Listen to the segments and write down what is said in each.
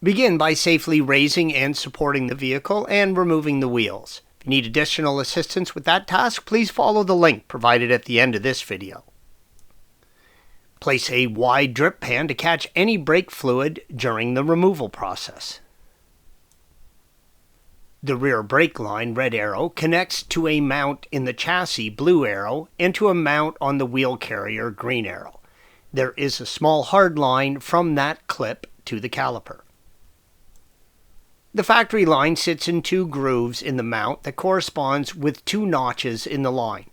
Begin by safely raising and supporting the vehicle and removing the wheels. If you need additional assistance with that task, please follow the link provided at the end of this video. Place a wide drip pan to catch any brake fluid during the removal process. The rear brake line, red arrow, connects to a mount in the chassis, blue arrow, and to a mount on the wheel carrier, green arrow. There is a small hard line from that clip to the caliper. The factory line sits in two grooves in the mount that corresponds with two notches in the line.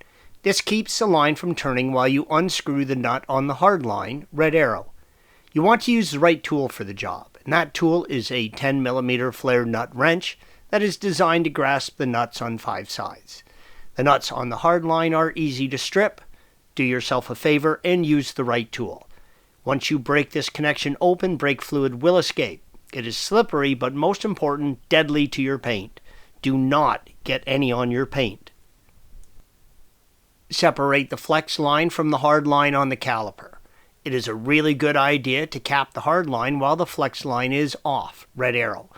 This keeps the line from turning while you unscrew the nut on the hard line, red arrow. You want to use the right tool for the job, and that tool is a 10mm flared nut wrench that is designed to grasp the nuts on 5 sides. The nuts on the hard line are easy to strip. Do yourself a favor and use the right tool. Once you break this connection open, brake fluid will escape. It is slippery, but most important, deadly to your paint. Do not get any on your paint. Separate the flex line from the hard line on the caliper. It is a really good idea to cap the hard line while the flex line is off, red arrow.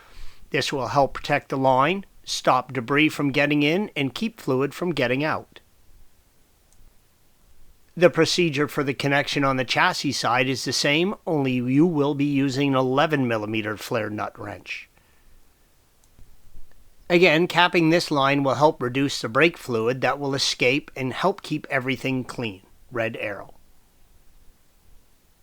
This will help protect the line, stop debris from getting in, and keep fluid from getting out. The procedure for the connection on the chassis side is the same, only you will be using an 11mm flared nut wrench. Again, capping this line will help reduce the brake fluid that will escape and help keep everything clean, red arrow.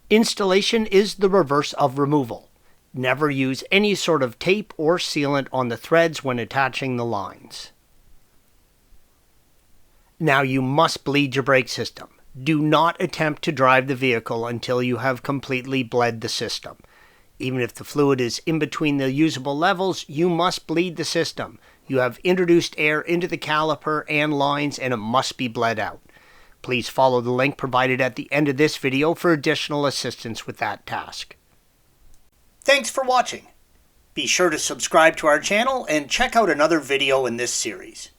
Installation is the reverse of removal. Never use any sort of tape or sealant on the threads when attaching the lines. Now you must bleed your brake system. Do not attempt to drive the vehicle until you have completely bled the system. Even if the fluid is in between the usable levels, you must bleed the system. You have introduced air into the caliper and lines, and it must be bled out. Please follow the link provided at the end of this video for additional assistance with that task. Thanks for watching. Be sure to subscribe to our channel and check out another video in this series.